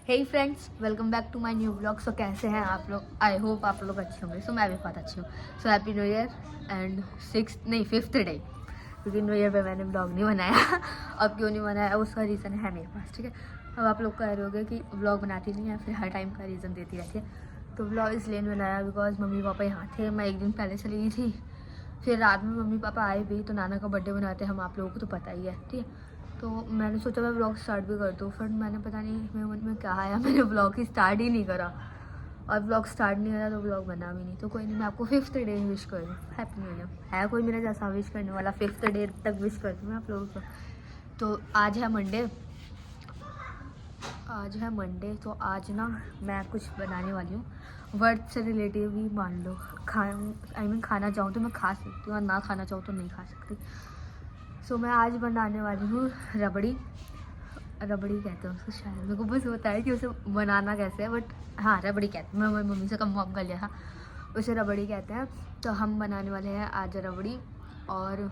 Hey friends, welcome back to my new blog. So कैसे हैं आप लोग? आई होप आप लोग अच्छे होंगे। सो मैं भी बहुत अच्छी हूँ। So happy new year and fifth day, क्योंकि न्यू ईयर पे मैंने ब्लॉग नहीं बनाया। अब क्यों नहीं बनाया उसका रीज़न है मेरे पास, ठीक है। अब आप लोग कह रहे होगे कि ब्लॉग बनाती नहीं है, फिर हर टाइम का रीज़न देती रहती है। तो ब्लॉग इसलिए नहीं बनाया बिकॉज मम्मी पापा यहाँ थे, मैं एक दिन पहले चली गई थी। फिर रात में मम्मी पापा आए भी, तो नाना का बर्थडे बनाते हैं हम, आप लोगों को तो पता ही है, ठीक है। तो मैंने सोचा मैं व्लॉग स्टार्ट भी कर दूँ, फिर मैंने पता नहीं मेरे मन में क्या आया, मैंने व्लॉग ही स्टार्ट ही नहीं करा। और व्लॉग स्टार्ट नहीं करा तो व्लॉग बना भी नहीं। तो कोई नहीं, मैं आपको फिफ्थ डे विश कर दूँ, हैप्पी न्यू ईयर। है कोई मेरा जैसा विश करने वाला? फिफ्थ डे तक विश कर दूँ मैं आप लोगों को। तो आज है मंडे, तो आज ना मैं कुछ बनाने वाली हूँ। वर्क से रिलेटिव ही मान लो। खाना चाहूँ तो मैं खा सकती हूँ और ना खाना चाहूँ तो नहीं खा सकती। सो मैं आज बनाने वाली हूँ रबड़ी कहते हैं उसको शायद, मेरे को बस होता है कि उसे बनाना कैसे है, बट हाँ रबड़ी कहते हैं। मैं मम्मी से कंफर्म कर लिया था, उसे रबड़ी कहते हैं। तो हम बनाने वाले हैं आज रबड़ी। और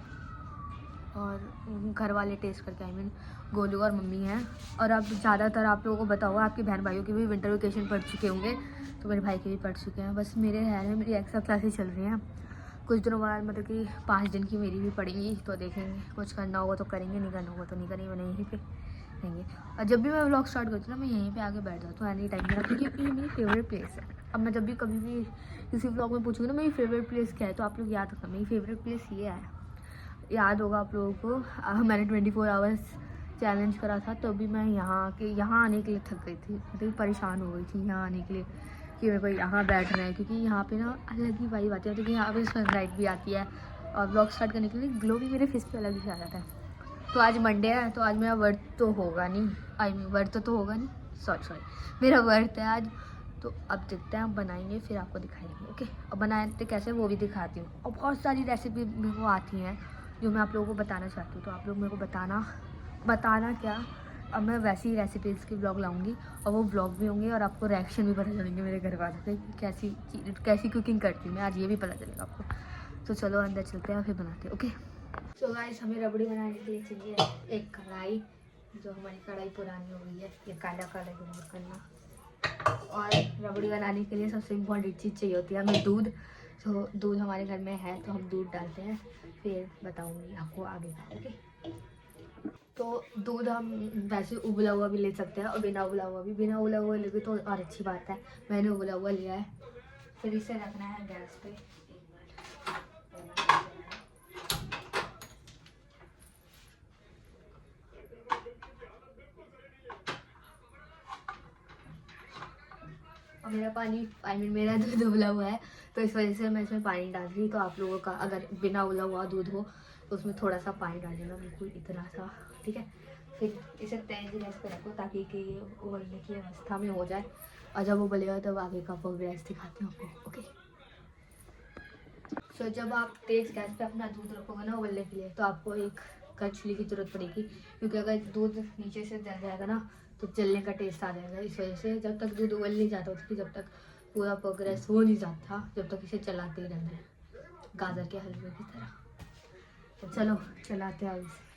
घर वाले टेस्ट करके, गोलू और मम्मी हैं। और अब ज़्यादातर आप लोगों को बताओ, आपके बहन भाइयों के भी विंटर वेकेशन पड़ चुके होंगे, तो मेरे भाई के भी पड़ चुके हैं। बस मेरे है मेरी एक्स्ट्रा क्लासेस चल रही हैं। कुछ दिनों बाद मतलब कि 5 दिन की मेरी भी पड़ेंगी, तो देखेंगे, कुछ करना होगा तो करेंगे, नहीं करना होगा तो नहीं करेंगे, मैं यहीं पे रहेंगे। और जब भी मैं व्लॉग स्टार्ट करती हूँ ना, मैं यहीं पे आके बैठ जाती हूँ एनी टाइम मेरा, क्योंकि ये मेरी फेवरेट प्लेस है। अब मैं जब भी कभी भी किसी व्लॉग में पूछूँगी ना मेरी फेवरेट प्लेस क्या है, तो आप लोग याद रखना मेरी फेवरेट प्लेस ये है। याद होगा आप लोगों को, मैंने 24 आवर्स चैलेंज करा था, तो भी मैं यहाँ आने के लिए थक गई थी, मतलब परेशान हो गई थी यहाँ आने के लिए, कि मेरे को यहाँ बैठना है। क्योंकि यहाँ पे ना अलग ही वाइब आती है, क्योंकि यहाँ पे सनलाइट भी आती है, और ब्लॉग स्टार्ट करने के लिए ग्लो भी मेरे फेस पे अलग ही आ जाता है। तो आज मंडे है, तो आज मेरा वर्त तो होगा नहीं, वर्त तो होगा नहीं, सॉरी मेरा वर्त है आज। तो अब देखते हैं, हम बनाएंगे फिर आपको दिखाएंगे, ओके। और बनाते कैसे वो भी दिखाती हूँ। और बहुत सारी रेसिपी मेरे को आती हैं जो मैं आप लोगों को बताना चाहती हूँ, तो आप लोग मेरे को बताना क्या। अब मैं वैसी ही रेसिपीज़ की ब्लॉग लाऊंगी, और वो ब्लॉग भी होंगे, और आपको रिएक्शन भी पता चलेंगे मेरे घर वालों के, कैसी कुकिंग करती हूँ मैं, आज ये भी पता चलेगा आपको। तो चलो अंदर चलते हैं, फिर बनाते हैं, ओके। सो गाइस, हमें रबड़ी बनाने के लिए चाहिए एक कढ़ाई। जो हमारी कढ़ाई पुरानी हो गई है, ये काला इग्नोर करना। और रबड़ी बनाने के लिए सबसे इम्पोर्टेंट चीज़ चाहिए होती है हमें दूध। तो दूध हमारे घर में है, तो हम दूध डालते हैं, फिर बताऊंगी आपको आगे का, ओके। तो दूध हम वैसे उबला हुआ भी ले सकते हैं, और बिना उबला हुआ लेके तो और अच्छी बात है। मैंने उबला हुआ लिया है। फिर इसे रखना है गैस पे। और मेरा दूध उबला हुआ है, तो इस वजह से मैं इसमें पानी डाल रही। तो आप लोगों का अगर बिना उबला हुआ दूध हो तो उसमें थोड़ा सा पानी डाल देना, बिल्कुल इतना सा, ठीक है। फिर इसे तेज गैस पे रखो, ताकि कि ये उबलने की अवस्था में हो जाए। और जब उबलेगा तब आगे का प्रोग्रेस दिखाती हूँ आपको, ओके। सो जब आप तेज गैस पे अपना दूध रखोगे ना उबलने के लिए, तो आपको एक कचली की ज़रूरत पड़ेगी, क्योंकि अगर दूध नीचे से जल जाएगा ना, तो जलने का टेस्ट आ जाएगा। इस वजह से जब तक दूध उबल नहीं जाता, उसकी जब तक पूरा प्रोग्रेस हो नहीं जाता, जब तक इसे चलाते ही रहना है, गाजर के हलवे की तरह। तो चलो चलाते हैं इसे।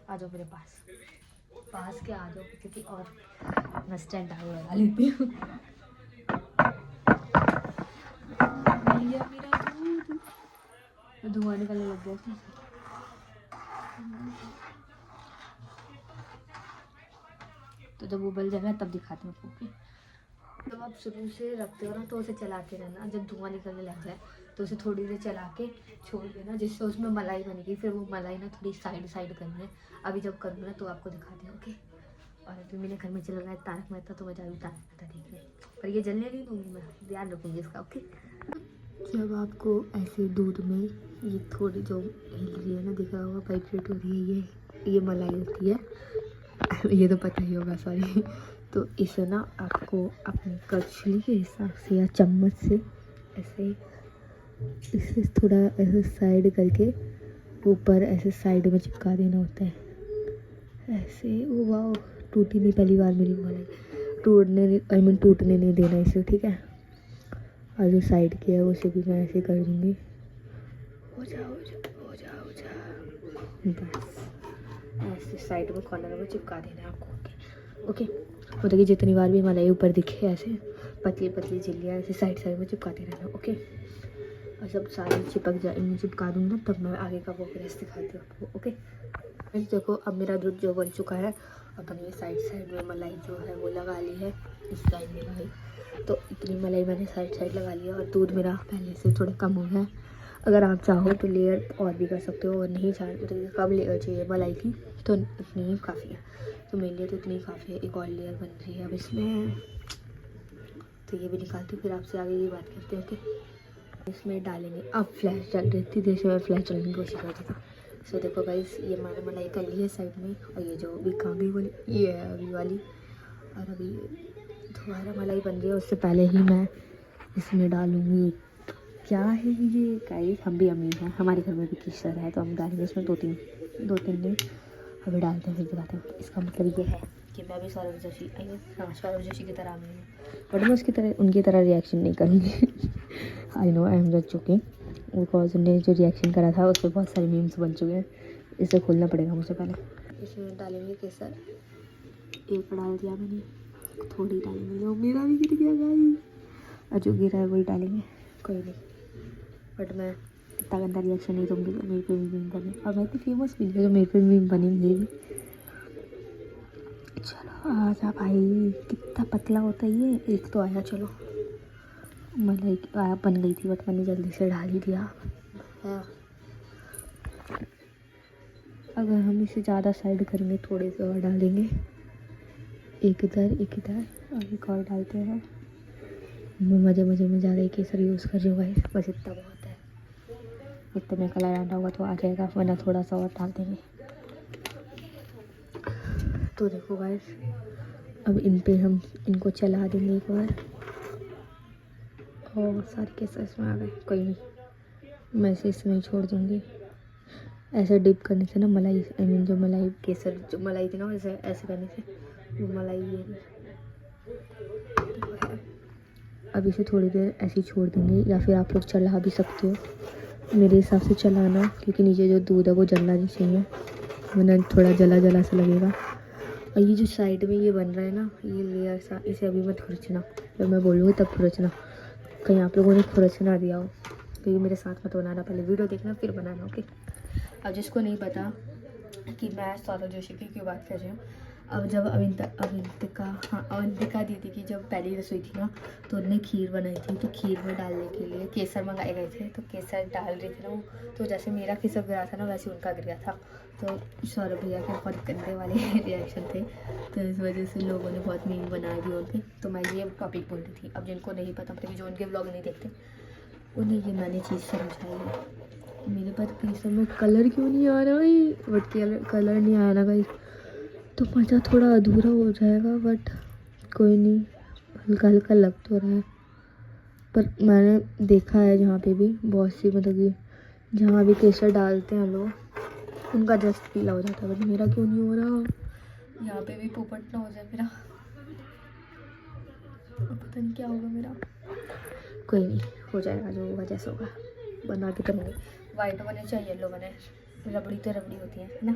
आ जाओ मेरे पास के आ जाओ, क्योंकि और मैं स्टैंड आगे लगा लेती हूँ। धुआं निकलने लग गया था। तो जब उबल जाएगा तब दिखाती हूँ आपको। जब आप शुरू से रखते हो ना, तो उसे चलाते रहना। जब धुआं निकलने लग जाए तो उसे थोड़ी देर चला के छोड़ देना, जिससे उसमें मलाई बनेगी। फिर वो मलाई ना थोड़ी साइड करनी है। अभी जब करूँ ना तो आपको दिखाती हूँ, ओके। और अभी मेरे घर में चल रहा है तारक मेहता, तो मैं जा रही हूँ तारक मेहता देखने, पर ये जलने नहीं दूँगी, मैं ध्यान रखूँगी इसका, ओके। जब आपको ऐसे दूध में ये थोड़ी जो हिल रही है ना, दिख रहा होगा, वाइब्रेट हो रही है, ये मलाई होती है। ये तो पता ही होगा, सॉरी। तो इसे ना आपको अपनी कचली के हिसाब से या चम्मच से ऐसे इसे थोड़ा ऐसे साइड करके ऊपर ऐसे साइड में चिपका देना होता है ऐसे। ओ वाह, टूटी नहीं पहली बार मेरी मलाई। टूटने नहीं देना इसे, ठीक है। और जो साइड की है उसे भी मैं ऐसे कर दूँगी। हो जा बस ऐसे साइड में कॉर्नर में चिपका देना है आपको, ओके। मतलब कि जितनी बार भी मलाई ऊपर दिखे ऐसे पतली पतली झिल्लियाँ ऐसे साइड साइड में चिपकाते रहना, ओके। और जब सारी चिपक जाए, इनमें चिपका दूँगी ना, तब मैं आगे का वो प्रोसेस दिखाती हूँ आपको, ओके। देखो अब मेरा दूध जो बन चुका है, अब मैंने साइड साइड में मलाई जो है वो लगा ली है, इस साइड में लगाई, तो इतनी मलाई मैंने साइड साइड लगा लिया। और दूध मेरा पहले से थोड़ा कम हो गया है। अगर आप चाहो तो लेयर और भी कर सकते हो, और नहीं चाहते तो कब लेयर चाहिए मलाई की तो इतनी ही काफ़ी है। तो मेरे लिए तो इतनी ही काफ़ी है। एक और लेयर बन रही है अब इसमें, तो ये भी निकालती हूँ, फिर आपसे आगे की बात करते हैं, ओके। इसमें डालेंगे, अब फ्लैश चल रही थी, जैसे मैं फ्लैश चलने की कोशिश करती थी। सो देखो गाइस, ये मैंने मलाई कर ली है साइड में, और ये जो अभी कांगी वाली ये है अभी वाली, और अभी दोबारा मलाई बन रही है। उससे पहले ही मैं इसमें डालूँगी, क्या है ये गाइस, हम भी अमीर हैं, हमारे घर में भी केसर है, तो हम डालेंगे इसमें दो तीन नहीं, अभी डालते हैं फिर दिखाते हैं। इसका मतलब ये है कि मैं भी सौरभ जोशी, सौरभ जोशी की तरह अमीर हूँ, बट मैं उसकी तरह उनकी तरह रिएक्शन नहीं करूँगी। I know, I am just joking, because उन्होंने जो रिएक्शन करा था उस पर बहुत सारे मीम्स बन चुके हैं। इसे खोलना पड़ेगा मुझे पहले। इसमें डालेंगे केसर, एक डाल दिया मैंने, थोड़ी डालेंगे, लो मेरा भी गिर गया गाइस, और जो गिरा है वही डालेंगे, कोई नहीं। बट मैं इतना गंदा रिएक्शन नहीं दूँगी तो मेरे पे भी मीम बने, और मैं इतनी फेमस भी नहीं हूँ जो मेरे पे मीम बनेंगे भी। चलो आजा भाई, कितना पतला होता है ये, एक तो आया। चलो मलाई बन गई थी, बट मैंने जल्दी से डाल ही दिया। अगर हम इसे ज़्यादा साइड करेंगे, थोड़े से और डालेंगे, एक इधर और एक और डालते हैं। मैं मज़े में ज़्यादा ही केसर यूज़ कर रही हूँ गाइस, बस इतना बहुत है। इतने में कलर आना होगा तो आ जाएगा, वरना थोड़ा सा और डाल देंगे। तो देखो गाइस, अब इन पे हम इनको चला देंगे एक बार, और सारे केसर इसमें आ गए, कोई नहीं, मैं इसे इसमें ही छोड़ दूँगी। ऐसे डिप करने से ना मलाई, आई मीन जो मलाई केसर जो मलाई थी ना, वैसे ऐसे करने से वो मलाई ये अब इसे थोड़ी देर ऐसे ही छोड़ देंगे, या फिर आप लोग चला भी सकते हो। मेरे हिसाब से चलाना, क्योंकि नीचे जो दूध है वो जलना नहीं चाहिए, वरना थोड़ा जला से लगेगा। और ये जो साइड में ये बन रहा है ना, ये लेयर सा, इसे अभी मत खुरचना, जब मैं बोलूँगी तब खुरचना, कहीं आप लोगों ने खुरचना दिया हो, क्योंकि मेरे साथ मत बनाना, पहले वीडियो देखना फिर बनाना, ओके। अब जिसको नहीं पता कि मैं सौरभ जोशी की क्यों बात कर रही हूँ, अब जब अवंतिका दीदी की जब पहली रसोई थी ना, तो उन्होंने खीर बनाई थी, तो खीर में डालने के लिए केसर मंगाए गए थे, तो केसर डाल रही थी ना वो, तो जैसे मेरा केसर गिरा था ना, वैसे उनका गिर गया था। तो सौरभ भैया के बहुत गंदे वाले रिएक्शन थे, तो इस वजह से लोगों ने बहुत मीम बनाए भी उनके। तो मैं ये टॉपिक बोल रही थी। अब जिनको नहीं पता, मतलब जो उनके ब्लॉग नहीं देखते, उन्हें ये मैंने चीज़ समझाई है। मेरे पास केसर में कलर क्यों नहीं आ रहा है, बट कलर नहीं आया ना गाइस, तो मज़ा थोड़ा अधूरा हो जाएगा, बट कोई नहीं, हल्का हल्का लग तो रहा है। पर मैंने देखा है जहाँ पे भी बहुत सी, मतलब कि जहाँ भी केसर डालते हैं लोग, उनका जस्ट पीला हो जाता है, बट मेरा क्यों नहीं हो रहा। यहाँ पे भी पोपट ना हो जाए मेरा, पता नहीं क्या होगा मेरा, कोई नहीं, हो जाएगा, जो होगा जैसा होगा, बना के करेंगे। वाइट बने चाहे येलो बने, रबड़ी तो रबड़ी होती है ना।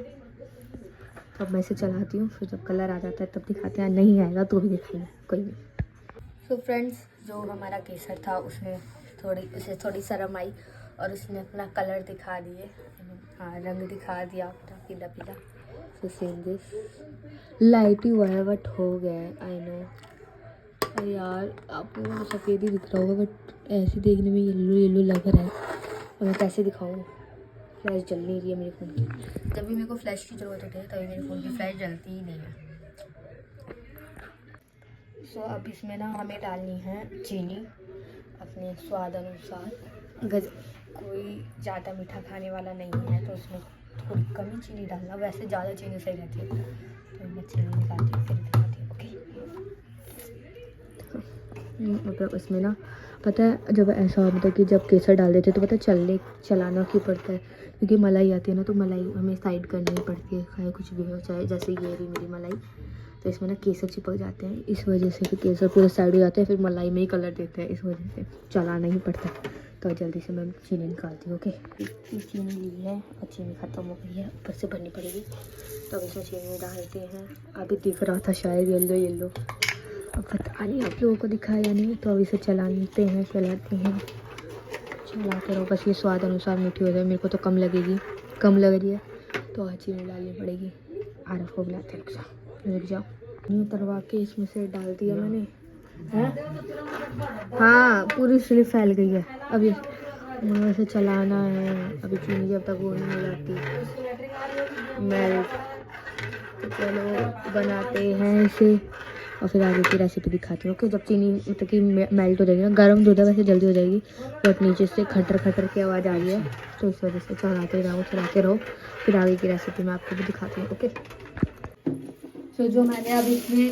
तो अब मैं इसे चलाती हूँ, फिर जब कलर आ जाता है तब दिखाते हैं, नहीं आएगा तो भी दिखाएंगे, कोई नहीं। तो फ्रेंड्स, जो हमारा केसर था उसे थोड़ी शर्म आई, और उसने अपना कलर दिखा दिए, हाँ रंग दिखा दिया अपना पीला पीला। सो सेम दिस, लाइट ही हुआ है बट हो गया है, आई नो। अरे यार, आपको सफ़ेद ही दिख रहा होगा, बट ऐसे देखने में येलो लग रहा है, और मैं कैसे दिखाऊँ, फ्लैश जल नहीं रही है मेरे फ़ोन की। जब भी मेरे को फ्लैश की ज़रूरत होती है तभी मेरे फ़ोन की फ्लैश जलती ही नहीं है। सो अब इसमें ना हमें डालनी है चीनी अपने स्वाद अनुसार। कोई ज़्यादा मीठा खाने वाला नहीं है तो उसमें थोड़ी कम ही चीनी डालना, वैसे ज़्यादा चीनी सही रहती है, तो मैं चीनी निकालती हूँ फिर दिखाती हूँ, ओके। मतलब इसमें ना पता है, जब ऐसा मतलब कि जब केसर डाल देते तो पता है चलाना क्यों पड़ता है, क्योंकि मलाई आती है ना, तो मलाई हमें साइड करनी पड़ती है, चाहे कुछ भी हो, चाहे जैसे ये रही मेरी मलाई, तो इसमें ना केसर चिपक जाते हैं, इस वजह से फिर केसर पूरे साइड हो जाते हैं, फिर मलाई में ही कलर देते हैं, इस वजह से चलाना ही पड़ता है। तो जल्दी से मैं चीनी निकालती हूँ। ओके, चीनी ली है और चीनी ख़त्म हो गई है, ऊपर से भरनी पड़ेगी। तो अब इसमें चीनी डालते हैं। अभी दिख रहा था शायद येलो येलो, अब पता नहीं आप लोगों को दिखाया या नहीं। तो अब इसे चलाते हैं चलाते रहो, बस ये स्वाद अनुसार मीठी हो जाए। मेरे को तो कम लग रही है तो और चीनी डालनी पड़ेगी। आरफ को बुलाते रुक जाओ। ये तरवा के इसमें से डाल दिया मैंने है। हाँ, पूरी स्लिप फैल गई है। अभी वैसे चलाना है, अभी चीनी जब तक वो नहीं हो जाती मेल्ट। तो चलो बनाते हैं इसे और फिर आगे की रेसिपी दिखाती हूँ। ओके, जब चीनी मतलब कि मेल्ट हो जाएगी ना, गर्म दूध है वैसे जल्दी हो जाएगी, बट नीचे से खटर खटर की आवाज़ आ रही है, तो इस वजह से चलाते रहो। फिर आगे की रेसिपी मैं आपको भी दिखाती हूँ। ओके, तो जो मैंने अब इसमें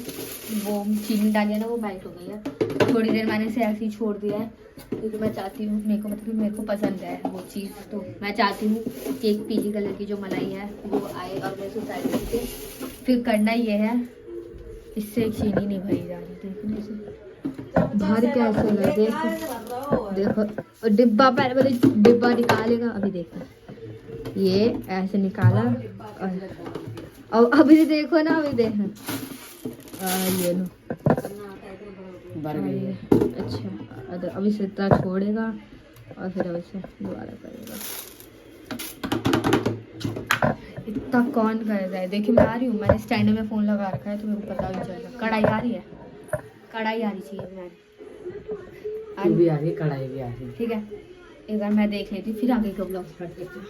वो चीनी डाली है ना, वो मेल्ट हो गई है। थोड़ी देर मैंने इसे ऐसे ही छोड़ दिया है क्योंकि मैं चाहती हूँ, मेरे को पसंद है वो चीज़, तो मैं चाहती हूँ कि एक पीली कलर की जो मलाई है वो आए। और मैं साइड से फिर करना ये है, इससे चीनी नहीं भरी जा रही। देखो इसे बाहर कैसे है, देखो डिब्बा, पहले डिब्बा निकालेगा। अभी देखो ये ऐसे निकाला और अभी देखो ना, अभी देखो ये लो भर गई है। अच्छा, अभी से इतना छोड़ेगा और फिर अभी से दोबारा करेगा। इतना कौन कर रहा है? देखिए मैं आ रही हूँ, मैंने स्टैंड में फ़ोन लगा रखा है तो मेरे को पता भी चलेगा। कढ़ाई आ रही है, कढ़ाई आ रही चाहिए मैंने, भी आ रही है, कढ़ाई भी आ रही है। ठीक है, एक बार मैं देख लेती हूँ फिर आगे का ब्लॉग स्टार्ट करती हूँ।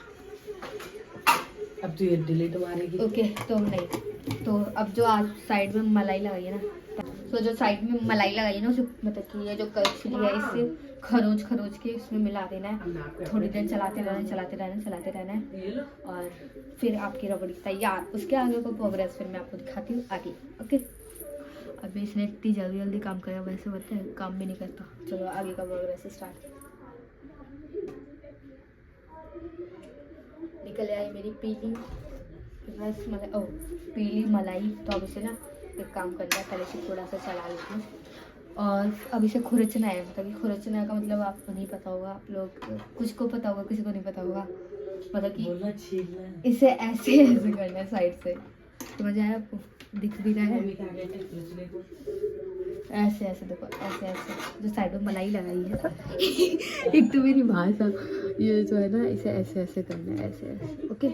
अब तो ये डिलीट मारेगी। ओके, तो नहीं, तो अब जो आज साइड में मलाई लगाई है ना, तो जो साइड में मलाई लगाई है ना, उसे मतलब कि ये जो कचरी है इसे खरोच के इसमें मिला देना है। थोड़ी देर चलाते रहना है और फिर आपकी रबड़ी तैयार। उसके आगे को प्रोग्रेस फिर मैं आपको दिखाती हूँ आगे। ओके, अभी इसने इतनी जल्दी काम करा, वैसे होता है काम भी नहीं करता। चलो आगे का प्रोग्रेस स्टार्ट। निकल आई मेरी पीली मलाई। तो अब इसे ना एक काम करना है, पहले से थोड़ा सा चला लेती हूँ और अब इसे खुरचना है। मतलब कि खुरचना का मतलब आपको नहीं पता होगा, आप लोग कुछ को पता होगा, किसी को नहीं पता होगा। मतलब कि इसे ऐसे करना है साइड से। समझ आया आपको? दिख भी रहा है ऐसे देखो, ऐसे जो साइड में मलाई लगाई है एक तो मेरी भाषा ये जो है ना, इसे ऐसे करना है, ऐसे। ओके,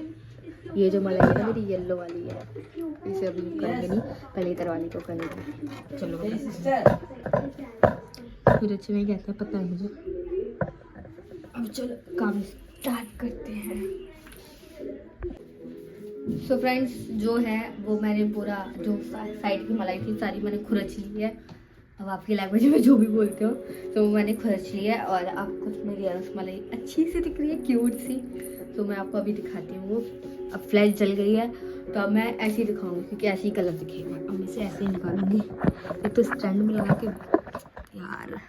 ये जो मलाई है ना मेरी येलो वाली है, इसे अभी करेंगे नहीं, पहले इधर वाली को करेंगे। चलो फिर अच्छे में कहते हैं, पता है मुझे। अब चलो काम स्टार्ट करते हैं। सो फ्रेंड्स, जो है वो मैंने पूरा जो साइड की मलाई थी सारी मैंने खुरच ली है। अब आपकी लैंग्वेज में जो भी बोलते हो तो मैंने खुरच ली है और अब कुछ मेरी रसमलाई अच्छी सी दिख रही है, क्यूट सी। तो मैं आपको अभी दिखाती हूँ। अब फ्लैश जल गई है तो अब मैं ऐसे ही दिखाऊंगी क्योंकि ऐसे ही कलर दिखेगा। अब मैं इसे ऐसे ही निकालूंगी। एक तो स्टैंड में लगा के यार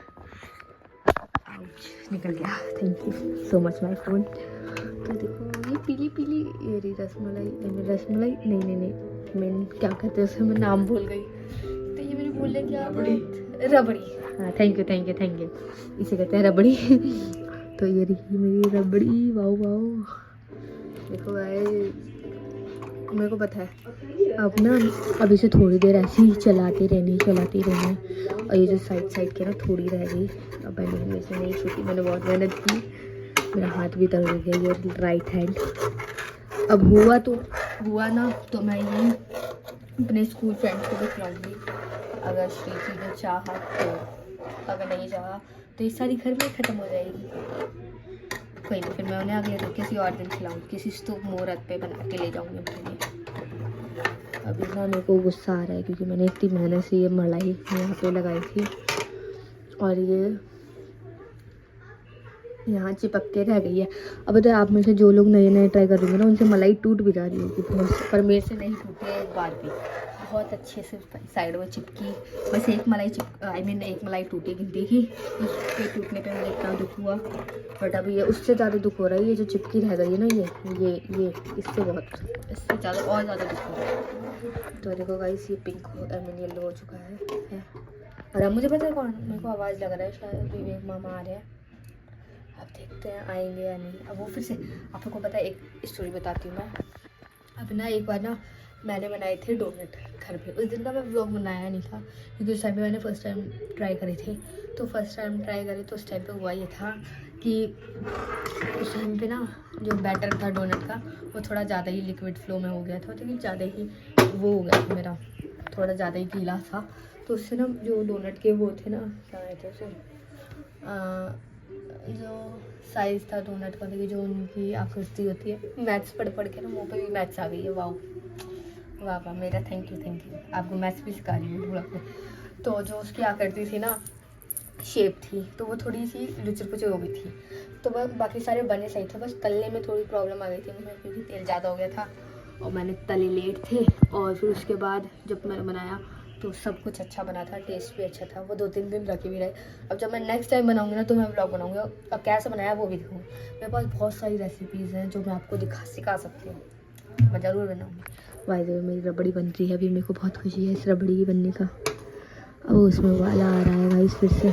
निकल गया। Thank you so much my phone. तो देखो ये पीली ये रही रसमलाई नहीं मैं क्या कहते हैं उसे, मैं नाम भूल गई। तो ये मैंने बोले क्या, रबड़ी। हाँ, थैंक यू इसे कहते हैं रबड़ी। तो ये रही मेरी रबड़ी। वाओ देखो गाइस, मेरे को पता है अब ना, अब इसे थोड़ी देर ऐसे ही चलाते रहने। और ये जो साइड के ना थोड़ी रह गई, अब मैंने इसे नहीं छूटी, मैंने बहुत मेहनत की, मेरा हाथ भी दर्द हो गया, ये राइट हैंड। अब हुआ ना तो मैं ये अपने स्कूल फ्रेंड्स को भी खिलाऊंगी अगर श्रीजी ने चाहा तो, अगर नहीं चाहा तो ये सारी घर में ख़त्म हो जाएगी। कोई नहीं, फिर मैं उन्हें अगले दिन किसी और दिन खिलाऊंगी, किसी तो मुहूर्त पे बना के ले जाऊंगी अपने लिए। अभी ना मेरे को गुस्सा आ रहा है क्योंकि मैंने इतनी मेहनत से ये मलाई यहाँ पे लगाई थी और ये यहाँ चिपक के रह गई है। अब तो आप में से जो लोग नए ट्राई कर रहे हैं ना, उनसे मलाई टूट भी जा रही होगी बहुत, पर मेरे से नहीं टूटी है एक बार भी। बहुत अच्छे से साइड में चिपकी। बस एक मलाई एक मलाई टूटी गिनती थी, उसके टूटने पे मुझे इतना दुख हुआ। बट अभी ये उससे ज़्यादा दुख हो रहा है, ये जो चिपकी रह गई है ना, ये इससे ज़्यादा और ज़्यादा दुख हो रहा है। तो देखो गाइस, ये पिंक येलो हो चुका है। और अब मुझे पता है कौन, मेरे को आवाज़ लग रहा है शायद विवेक मामा आ रहे हैं। अब देखते हैं आएंगे या नहीं। अब वो फिर से, आप लोगों को पता है, एक स्टोरी बताती हूँ मैं। अब ना एक बार ना मैंने बनाए थे डोनट घर पे। उस दिन का मैं व्लॉग बनाया नहीं था क्योंकि उस टाइम पे मैंने फर्स्ट टाइम ट्राई करी थी। तो फर्स्ट टाइम ट्राई करी तो उस टाइम पे हुआ ये था कि उस टाइम पे ना जो बैटर था डोनट का वो थोड़ा ज़्यादा ही लिक्विड फ्लो में हो गया था, तो ज़्यादा ही वो हो गया था मेरा, थोड़ा ज़्यादा ही गीला था। तो उससे ना जो डोनट के वो थे ना, क्या कहते हैं उसे, जो साइज़ था डोनट का, देखिए जो उनकी आकृति होती है, मैथ्स पढ़ के ना मुँह पे भी मैथ्स आ गई है। वाह वाह वाह, मेरा थैंक यू। आपको मैथ्स भी सिखा रही हूँ पूरा। तो जो उसकी आकृति थी ना, शेप थी, तो वो थोड़ी सी लुचर पुचर हो गई थी। तो वह बाकी सारे बने सही थे, बस तलने में थोड़ी प्रॉब्लम आ गई थी मुझे क्योंकि तेल ज़्यादा हो गया था और मैंने तले लेट थे। और फिर उसके बाद जब मैंने बनाया तो सब कुछ अच्छा बना था, टेस्ट भी अच्छा था। वो 2-3 दिन रखे भी रहे। अब जब मैं नेक्स्ट टाइम बनाऊंगी ना तो मैं व्लॉग बनाऊंगी और कैसे बनाया वो भी दिखाऊंगी। मेरे पास बहुत सारी रेसिपीज़ हैं जो मैं आपको सिखा सकती हूँ, मैं ज़रूर बनाऊँगी। वाई मेरी रबड़ी बन रही है अभी, मेरे को बहुत खुशी है इस रबड़ी की बनने का। अब उसमें वाला आ रहा है गाइस फिर से।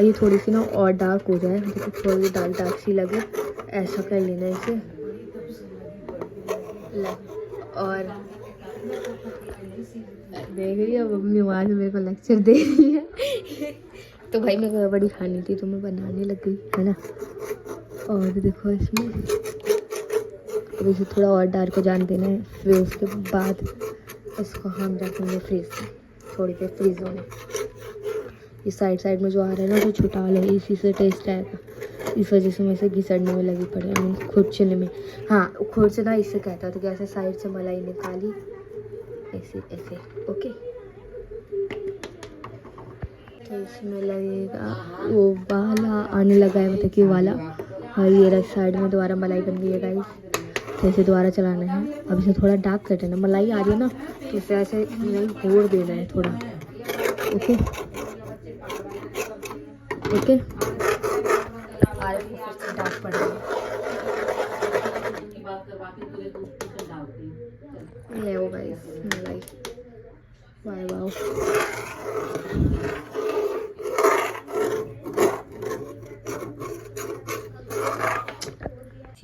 ये थोड़ी सी ना और डार्क हो जाए, मतलब थोड़ी डार्क सी लगे, ऐसा कर लेना इसे। और देख रही है मम्मी वहाँ से मेरे को लेक्चर दे रही है। तो भाई मेरे को रबड़ी खानी थी तो मैं बनाने लग गई, है ना। और देखो इसमें अब इसे थोड़ा और डार्क हो जाने देना है, फिर उसके बाद इसको हम रखेंगे फ्रीज में, थोड़ी देर फ्रीज होने। ये साइड में जो आ रहा है ना जो छुटा ले, इसी से टेस्ट आएगा। इस वजह से मैं इसे घिसड़ने में लगी पड़ी, मीन खुरचने में। हाँ, खुरचना इससे कहता था कि ऐसे साइड से मलाई निकाली, ऐसे ओके। तो इसमें लगेगा वो वाला आने लगा है, मतलब कि वाला। और ये राइट साइड में दोबारा मलाई बन गई है गाइस। तो इसे दोबारा चलाना है। अब इसे थोड़ा डार्क कर देना, मलाई आ रही है ना तो इसे ऐसे घोर देना है थोड़ा, ओके ओके। डार्क पड़ रही है, ले वो गाइस मलाई। वाह वाह,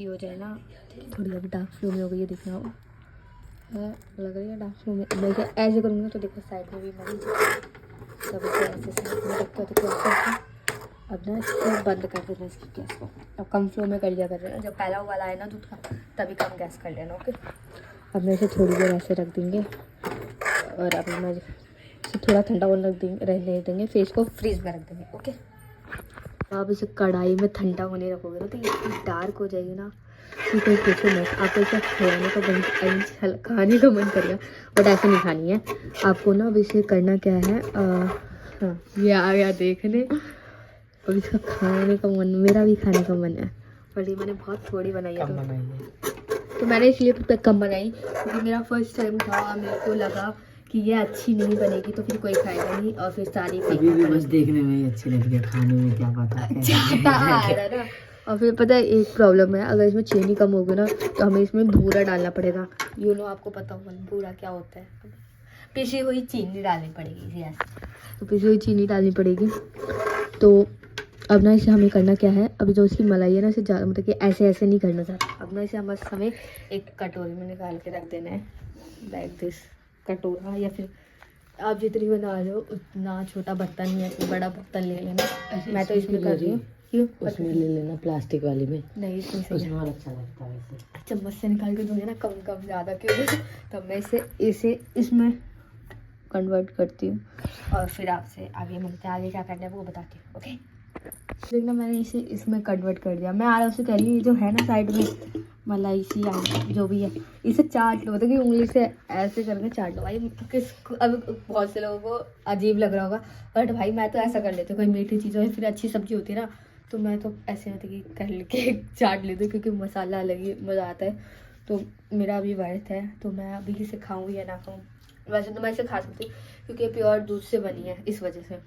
हो जाए ना थोड़ी। अभी डार्क फ्लो में हो गई है, दिख रहा हो है, लग रही है डार्क फ्लो में। मैं ऐसे करूँगा तो देखो साइड में भी मरी, तब इसे ऐसे साइड में रख कर देखो। अब ना इसको बंद कर देना, इसकी गैस को। अब कम फ्लो में कर लिया कर देना, जब पहला वाला है ना दूध का तभी कम गैस कर लेना, ओके। अब मैं इसे थोड़ी देर ऐसे रख देंगे और अभी मैं इसे थोड़ा ठंडा होने रहने देंगे, फिर इसको फ्रीज में रख देंगे, ओके। आप इसे कढ़ाई में ठंडा होने रखोगे ना तो ये इतनी डार्क हो जाएगी ना कि कोई पूछो मत। आपको इसे खाने का मन करेगा, बट ऐसे नहीं खानी है आपको ना। अब इसे करना क्या है, हाँ ये आ गया देखने। अब इसका खाने का मन, मेरा भी खाने का मन है, बट ये मैंने बहुत थोड़ी बनाई है तो मैंने इसलिए तो कम बनाई क्योंकि मेरा फर्स्ट टाइम था। मेरे को लगा कि ये अच्छी नहीं बनेगी तो फिर कोई खाएगा नहीं, और फिर सारी अभी भी बस देखने में ही अच्छी लगती है, खाने में क्या पता है ना। और फिर पता है एक प्रॉब्लम है, अगर इसमें चीनी कम होगी ना तो हमें इसमें बूरा डालना पड़ेगा। यू नो, आपको पता होगा बूरा क्या होता है, पिसी हुई चीनी डालनी पड़ेगी। तो पिसी हुई चीनी डालनी पड़ेगी। तो अब ना इसे हमें करना क्या है, अभी जो इसकी मलाई है ना इसे ज़्यादा, मतलब कि ऐसे नहीं करना चाहता। अब ना इसे बस हमें एक कटोरी में निकाल के रख देना है, लाइक दिस कटोरा, या फिर आप जितनी बना रहे हो उतना छोटा बर्तन या फिर बड़ा बर्तन ले लेना। मैं तो इसमें कर रही हूँ, क्यों उसमें ले लेना, प्लास्टिक वाली में नहीं, इसमें उसमें अच्छा लगता है वैसे। चम्मच से निकाल के दूंगी ना, कम ज़्यादा क्यों, तब मैं इसे इसमें कन्वर्ट करती हूँ और फिर आपसे आगे मिलते हैं। आगे क्या करना है वो बताती हूँ, ओके। देखना मैंने इसे इसमें कन्वर्ट कर दिया। मैं आराम से कह रही हूँ, ये जो है ना साइड में मलाई सी जो भी है, इसे चाट लो, मतलब कि उंगली से ऐसे करके चाट लो। भाई अब बहुत से लोगों को अजीब लग रहा होगा, बट भाई मैं तो ऐसा कर लेती हूँ। कोई मीठी चीज़ हो फिर अच्छी सब्जी होती है ना तो मैं तो ऐसे मतलब कि कर लेके चाट लेती हूँ, क्योंकि मसाला अलग ही मज़ा आता है। तो मेरा अभी व्रत है, तो मैं अभी इसे खाऊँ या ना खाऊँ। वैसे तो मैं इसे खा सकती हूँ क्योंकि ये प्योर दूध से बनी है, इस वजह से।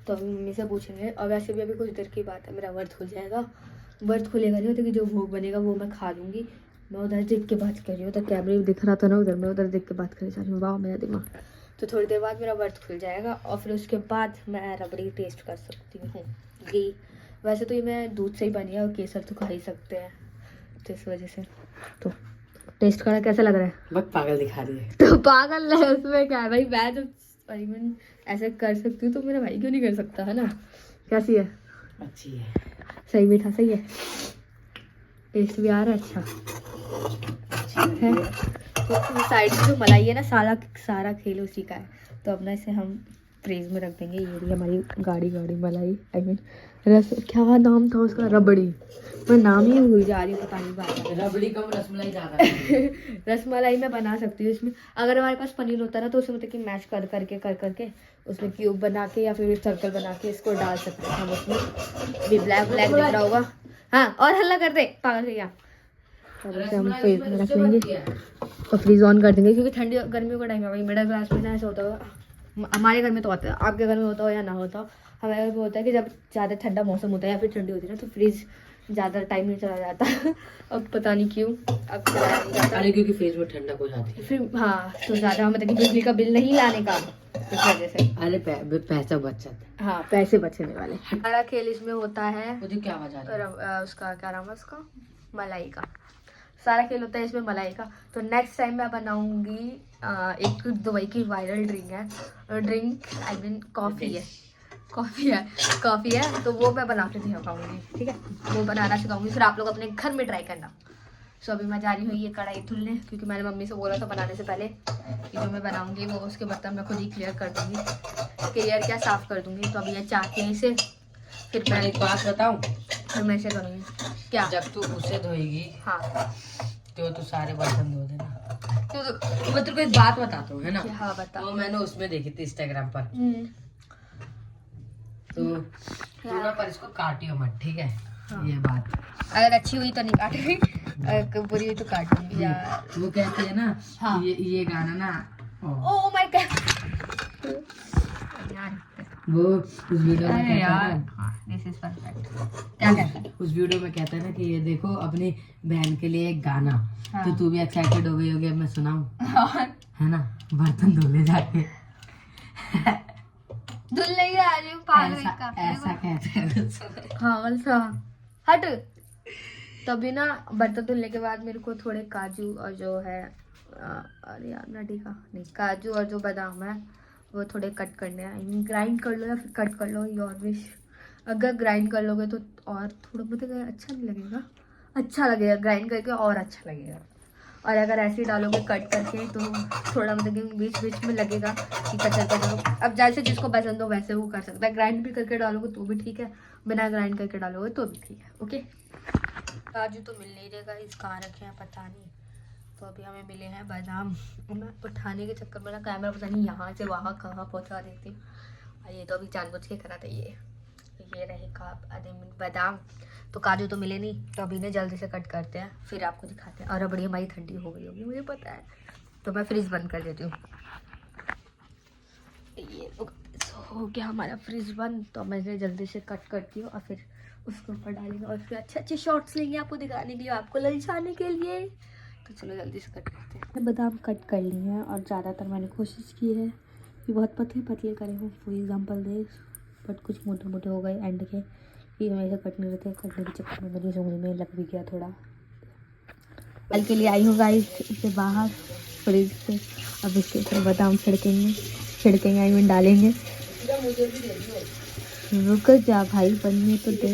तो अभी मम्मी से पूछेंगे। और वैसे भी अभी कुछ देर की बात है, मेरा व्रत खुल जाएगा। व्रत खुलेगा नहीं होता कि जो भोग बनेगा वो मैं खा लूँगी। मैं उधर देख के बात कर रही हूँ, तो कैमरे में दिख रहा था ना उधर, मैं उधर देख के बात कर रही हूँ। वाह मेरा दिमाग। तो थोड़ी देर बाद मेरा व्रत खुल जाएगा और फिर उसके बाद मैं रबड़ी टेस्ट कर सकती हूँ। घी वैसे तो ये मैं दूध से ही बनी है और केसर तो खा ही सकते हैं, तो इस वजह से। तो टेस्ट करना कैसा लग रहा है? बहुत पागल दिखा रही है। तो पागल है उसमें क्या है भाई, मैं तो भाई मैं ऐसे कर सकती हूँ तो मेरा भाई क्यों नहीं कर सकता, है ना? कैसी है? अच्छी है। सही मीठा सही है, टेस्ट भी आ रहा है अच्छा है। तो साइड में जो मलाई है ना, सारा सारा खेल उसी का है। तो अब ना इसे हम फ्रीज में रख देंगे। ये रही हमारी गाड़ी मलाई, आई मीन रस, क्या नाम था उसका? रबड़ी। मैं नाम ही भूल जा रही हूँ, पता नहीं बात। रबड़ी कम रसमलाई ज्यादा है। रसमलाई मैं बना सकती हूँ इसमें। अगर हमारे पास पनीर होता ना तो उसमें मतलब कि मैश कर करके उसमें क्यूब बना के या फिर सर्कल बना के इसको डाल सकते हैं हम उसमें। भी ब्लैक दिख रहा होगा। हाँ, और हल्ला कर दे पागल भैया। हम फ्रीज में रख लेंगे और फ्रीज ऑन कर देंगे क्योंकि ठंडी गर्मियों का टाइम है भाई। मिडिल क्लास में ना ऐसा होता होगा, हमारे घर में तो होता है, आपके घर में होता हो या ना होता हो, हमारे घर में होता है कि जब ज़्यादा ठंडा मौसम होता है या फिर ठंडी होती है ना, तो फ्रिज ज़्यादा टाइम नहीं चला जाता। अब पता नहीं क्यों अब चलाया नहीं जाता। अरे क्योंकि फ्रिज में ठंडा हो जाती है फिर हाँ, तो ज़्यादा मतलब कि बिजली का बिल नहीं लाने का, इस वजह से। अरे पैसा बच जाता है। हाँ, पैसे बचने वाले। हमारा खेल इसमें होता है मुझे क्या आवाज आ रही है? उसका क्या नाम है उसका, मलाई का। सारा खेल होता है इसमें मलाई का। तो नेक्स्ट टाइम मैं बनाऊंगी एक दुबई की वायरल ड्रिंक है, ड्रिंक आई मीन कॉफ़ी है, तो वो मैं बना के दिखाऊंगी, ठीक है? वो बनाना सिखाऊंगी, फिर आप लोग अपने घर में ट्राई करना। सो अभी मैं जा रही हूँ ये कढ़ाई धुलने, क्योंकि मैंने मम्मी से बोला था बनाने से पहले कि जो मैं बनाऊंगी वो उसके बर्तन मैं खुद ही क्लियर कर दूंगी, क्लियर क्या साफ़ कर दूंगी। तो अभी ये चाहती है इसे, फिर मैं एक बात बताऊं, फिर मैं इसे करूँगी क्या? जब तू उसे धोएगी हाँ, तो तू सारे बर्तन धो देना। तो मैं तेरे को एक बात बताता हूँ, है ना? हाँ बता। वो मैंने उसमें देखी थी इंस्टाग्राम पर। तो तू ना पर इसको काटियो मत, ठीक है? हाँ। ये बात अगर अच्छी हुई तो नहीं काटूंगी, अगर बुरी हुई तो काटूंगी यार। वो कहते हैं ना, हाँ। ये गाना ना, ओह माय गॉड यार, वो उस वीडियो में कहता है ना, दिस इज परफेक्ट। क्या कहता है? उस वीडियो में कहता है ना कि ये देखो अपनी बहन के लिए एक गाना। हाँ। तो तू भी एक्साइटेड हो गई होगी, अब मैं सुनाऊं, और है ना? बर्तन धो ले जाके। धुल नहीं आ रही हूँ पागल ऐसा का। ऐसा कहते हैं। हाँ सा हट। तभी ना बर्तन धुलने के बाद मेरे को थोड़े काजू और जो है अरे यार नटी का नहीं, काजू और जो बादाम है वो थोड़े कट करने हैं। आई मीन ग्राइंड कर लो या फिर कट कर लो, योर विश। अगर ग्राइंड कर लोगे तो और थोड़ा मतलब अच्छा नहीं लगेगा, अच्छा लगेगा ग्राइंड करके और अच्छा लगेगा। और अगर ऐसे ही डालोगे कट करके तो थोड़ा मतलब कि बीच बीच में लगेगा कि कचर कचर। अब जैसे जिसको पसंद हो वैसे वो कर सकता है। ग्राइंड भी करके डालोगे तो भी ठीक है, बिना ग्राइंड करके डालोगे तो भी ठीक है। ओके, काजू तो मिल नहीं रहेगा, इस कहाँ रखे हैं पता नहीं। तो अभी हमें मिले हैं बादाम। मैं उठाने के चक्कर में ना कैमरा पता नहीं यहाँ से वहाँ कहाँ पहुँचा देती हूँ। और ये तो अभी जानबूझ के करा था। ये रहेगा बादाम। तो काजू तो मिले नहीं, तो अभी ने जल्दी से कट करते हैं फिर आपको दिखाते हैं। और रबड़ी हमारी ठंडी हो गई होगी मुझे पता है, तो मैं फ्रिज बंद कर देती हूँ। ये हो गया हमारा फ्रिज बंद। तो मैं इसे जल्दी से कट करती हूँ और फिर उसके ऊपर डालेंगे और फिर अच्छे अच्छे शॉट्स लेंगे आपको दिखाने के लिए, आपको ललचाने के लिए। तो चलो जल्दी से कट करते हैं। बादाम कट कर लिए हैं और ज़्यादातर मैंने कोशिश की है कि बहुत पतले पतले करे हो, फॉर एग्जाम्पल दे, बट कुछ मोटे मोटे हो गए एंड के। ये हमेशा कट नहीं रहते, कटने के चक्कर में मेरी उंगली में लग भी गया थोड़ा। कल के लिए आई हूँ गाइस इसे बाहर फ्रिज से। अब इसके ऊपर बादाम छिड़केंगे आई मीन डालेंगे। रुक जा भाई, बनने तो दे।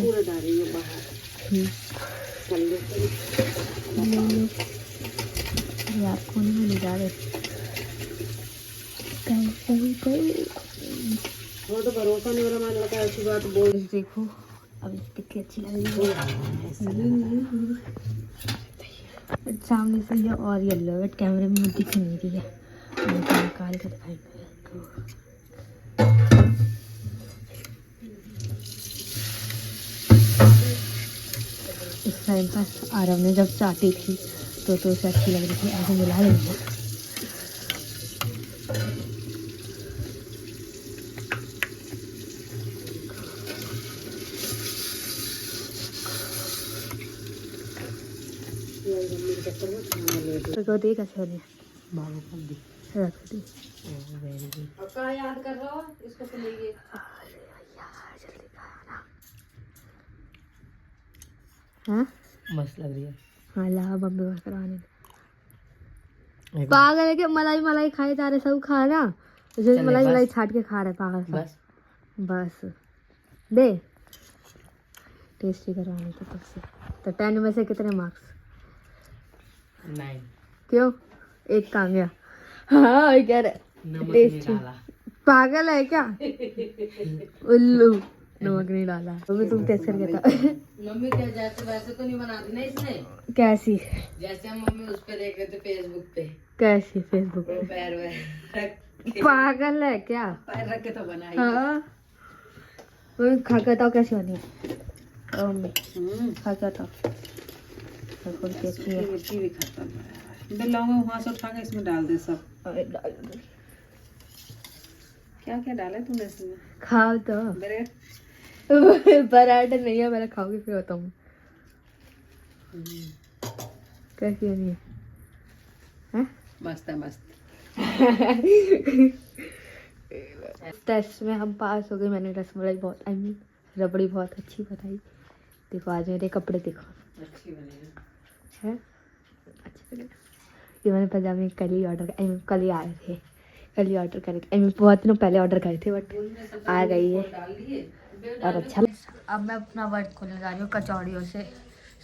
ये आपको नहीं ले जा रहे, वो तो भरोसा नहीं हो रहा, मैंने लगा ऐसी बात बोल। देखो अब कितनी अच्छी लग रही है सामने से ये, और येलो बट कैमरे में दिख नहीं रही है, निकाल के दिखाएंगे। इस टाइम पास आरव ने जब चाटी थी तो उसे अच्छी लग रही थी, ऐसे मिला लेंगे। तो देख अच्छा नहीं रख दी। याद कर रहा हो इसको तो लेंगे। जल्दी खाना। हाँ मस्त लग रही है। हाँ ला मम्मी को करवाने दे। पागल है कि मलाई मलाई खाए जा रहे सब खा ना, जो चल मलाई बस। मलाई छाट के खा रहे पागल सा। बस बस दे टेस्टी करवाने थे तुझसे। तो 10 में से कितने मार्क्स? 9। क्यों? एक कहाँ गया? हाँ वही कह रहे नमक नहीं टेस्टी। डाला। पागल है क्या उल्लू, नमक नहीं डाला। मम्मी तुम टेस्ट करके था। मम्मी क्या जैसे वैसे तो नहीं बनाती ना इसने, कैसी? जैसे हम मम्मी उस पे देख रहे थे फेसबुक पे, कैसी फेसबुक वो पे? पैर वैर रख के, पागल है क्या? पैर रख के तो बनाई। हाँ मम्मी खा के बताओ कैसी बनी है। मम्मी खा के बताओ। बिल्कुल टेस्टी है। मिर्ची भी खत्म है। मैं लाऊंगा वहां से उठा के इसमें डाल दे सब। अरे डाल दो। क्या क्या डाला है तूने इसमें? खाओ तो। ब्रेड। पराठा नहीं है, मैंने खाओगी फिर बताऊँ कैसी बनी है। हैं? मस्त है मस्त। टेस्ट में हम पास हो गए। मैंने रसमलाई बहुत आई मीन रबड़ी बहुत अच्छी बनाई। देखो आज मेरे कपड़े देखो अच्छी बनी है अच्छे लगे। ये मैंने पजामे कल ही ऑर्डर आई मीन कल ही आए थे, कल ही ऑर्डर करे थे। आई मीन बहुत दिनों पहले ऑर्डर करे थे बट आ गई है और अच्छा। अब मैं अपना वर्ड खोलने जा रही हूँ कचौड़ियों से।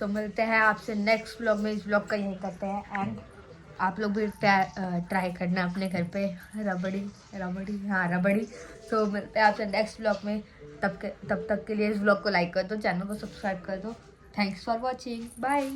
तो मिलते हैं आपसे नेक्स्ट ब्लॉग में। इस ब्लॉग का यही करते हैं एंड आप लोग भी ट्राई करना अपने घर पे रबड़ी। तो मिलते हैं आपसे नेक्स्ट ब्लॉग में। तब तक के लिए इस ब्लॉग को लाइक कर दो, चैनल को सब्सक्राइब कर दो। Thanks for watching, bye.